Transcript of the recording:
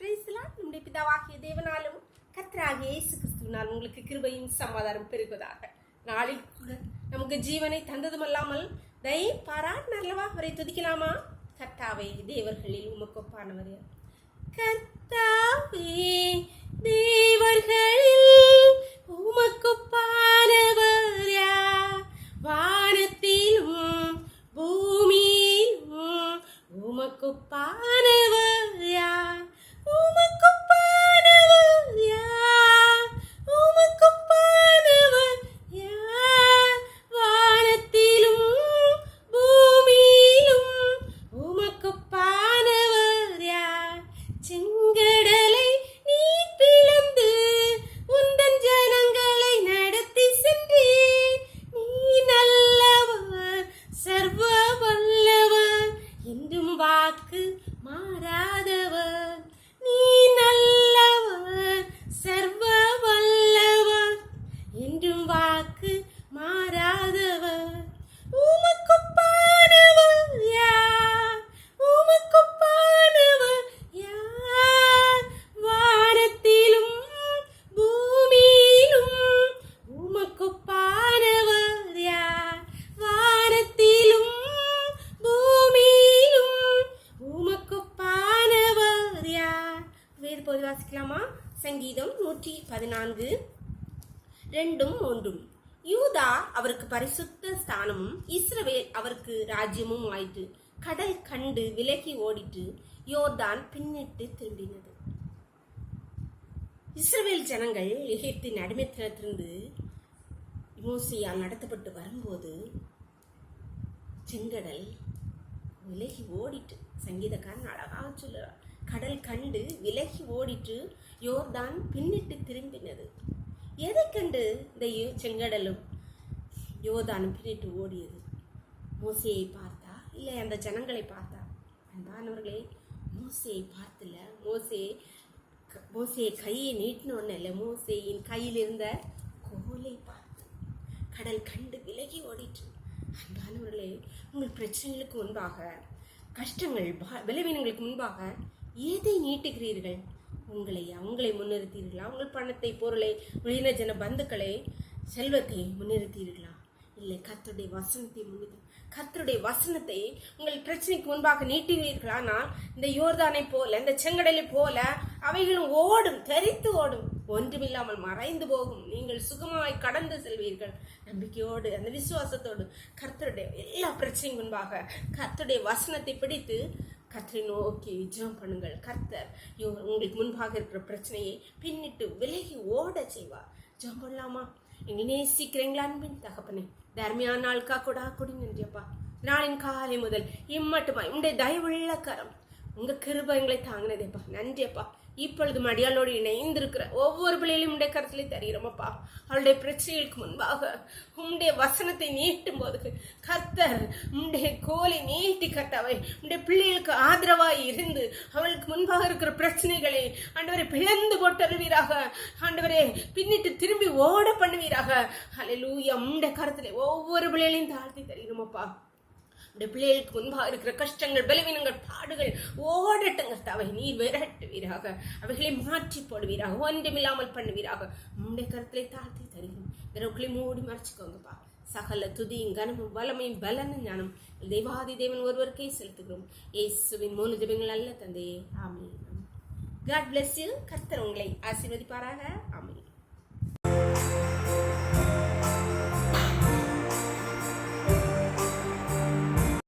நம்முடைய பிதாவாகிய தேவனாலும் கர்த்தராகிய இயேசு கிறிஸ்துவினால் உங்களுக்கு கிருபையும் சமாதானம் பெருகுவதாக. நாளில் கூட நமக்கு ஜீவனை தந்ததுமல்லாமல் தயை பாராட்டினல்லவா அவரை துதிக்கலாமா? கர்த்தாவே தேவர்களில் உமக்கு ஒப்பானவர். கர்த்தாவே தேவர்களில் உமக்கு ஒப்பானவர் யார்? வானத்திலும் பூமியிலும் உமக்கு ஒப்பானவர் யார்? உமக்கு ஒப்பானவர் யார்? உமக்கு ஒப்பானவர் யார்? வானத்திலும் பூமியிலும் உமக்கு ஒப்பானவர் யார்? செங்கடலை நீ பிளந்து உந்தன் ஜனங்களை நடத்தி சென்றே. நீ நல்லவர், சர்வ வல்லவர், என்றும் வாக்கு மாறாதவர். நீ நல்லவர், சர்வ வல்லவர், என்றும் வாக்கு மாறாதவர். உமக்கு ஒப்பானவர் யார்? உமக்கு ஒப்பானவர் யார்? வானத்திலும் பூமியிலும் உமக்கு ஒப்பானவர் யார்? வானத்திலும் பூமியிலும் உமக்கு ஒப்பானவர் யார்? வேறு போது வாசிக்கலாமா? சங்கீதம் 114 2-3. யூதா அவருக்கு பரிசுத்த ஸ்தானமும் இஸ்ரவேல் அவருக்கு ராஜ்யமும் ஆயிற்று. கடல் கண்டு விலகி ஓடிட்டு யோர்தான் பின்னிட்டு திரும்பினது. இஸ்ரவேல் ஜனங்கள் எகிப்தின் அடிமைத்தனத்திலிருந்து மோசேயால் நடத்தப்பட்டு வரும்போது செங்கடல் விலகி ஓடிட்டு, சங்கீதக்காரன் அழகாக சொல்லுறார், கடல் கண்டு விலகி ஓடிட்டு யோர்தான் பின்னிட்டு திரும்பினது. எதை கண்டு இந்த செங்கடலும் யோர்தானும் பின்னிட்டு ஓடியது? மோசேயை பார்த்தா இல்லை அந்த ஜனங்களை பார்த்தா? அன்பானவர்களே, மோசேயை பார்த்துல. மோசே கையை நீட்டினோன்னு இல்லை, மோசேயின் கையில் இருந்த கோலை பார்த்து கடல் கண்டு விலகி ஓடிட்டு. அன்பானவர்களே, உங்கள் பிரச்சனைகளுக்கு முன்பாக, கஷ்டங்கள் விளைவினங்களுக்கு முன்பாக எதை நீட்டுகிறீர்கள்? அவங்களை முன்னிறுத்தீர்களா? உங்கள் பணத்தை, பொருளை, வெளியின ஜன பந்துக்களை, செல்வத்தை முன்னிறுத்தீர்களா? இல்லை கர்த்தருடைய வசனத்தை முன்னிறுத்தி, கர்த்தருடைய வசனத்தை உங்கள் பிரச்சனைக்கு முன்பாக நீட்டுவீர்களானால் இந்த யோர்தானை போல, இந்த செங்கடலை போல அவைகளும் ஓடும், தெரித்து ஓடும், ஒன்றுமில்லாமல் மறைந்து போகும். நீங்கள் சுகமாய் கடந்து செல்வீர்கள். நம்பிக்கையோடு, அந்த விசுவாசத்தோடு கர்த்தருடைய எல்லா பிரச்சனைக்கு முன்பாக கர்த்தருடைய வசனத்தை பிடித்து கர்த்தரை நோக்கி ஜெபம் பண்ணுங்கள். கர்த்தர் உங்களுக்கு முன்பாக இருக்கிற பிரச்சனையை பின்னிட்டு விலகி ஓட செய்வார். ஜெபம் பண்ணலாமா? எங்களை நேசிக்கிறீங்களா அன்பின் தகப்பனே? தர்மியான நாளுக்கா கொடி நன்றியப்பா. நாளின் காலை முதல் இம்மட்டுமா உங்களுடைய தயவுள்ள கரம், உங்க கிருபை எங்களை தாங்கினதேப்பா. நன்றியப்பா. இப்பொழுது மடியாளோடு இணைந்திருக்கிற ஒவ்வொரு பிள்ளைகளையும் உடைய கருத்திலே தருகிறோமப்பா. அவளுடைய பிரச்சனைகளுக்கு முன்பாக உம்முடைய வசனத்தை நீட்டும் போது கர்த்தர் உம்முடைய கோலை நீட்டி கர்த்தாவை உம்முடைய பிள்ளைகளுக்கு ஆதரவாய் இருந்து அவளுக்கு முன்பாக இருக்கிற பிரச்சனைகளை ஆண்டவரை பிளந்து போட்டருவீராக. ஆண்டவரே, பின்னிட்டு திரும்பி ஓட பண்ணுவீராக. ஹல்லேலூயா. உம்முடைய கருத்திலே ஒவ்வொரு பிள்ளைகளையும் தாழ்த்தி தருகிறோமப்பா. பிள்ளைகளுக்கு முன்பாக இருக்கிற கஷ்டங்கள், பலவீனங்கள், பாடுகள் ஓடட்டுங்க. தவை நீர் விரட்டுவீராக, அவைகளை மாற்றி போடுவீராக, ஒன்றுமில்லாமல் பண்ணுவீராக. உம்முடைய கருத்திலே தாழ்த்தி தருகிறோம். விரவுகளை மூடி மறைச்சிக்கோங்கப்பா. சகல துதியும் கனமும் வல்லமையும் பலனும் ஞானம் தெய்வாதி தேவன் ஒருவருக்கே செலுத்துகிறோம். இயேசுவின் மூணு ஜெபங்கள் அல்ல தந்தையே. ஆமென். God bless you. கர்த்தர் உங்களை ஆசீர்வதிப்பாராக.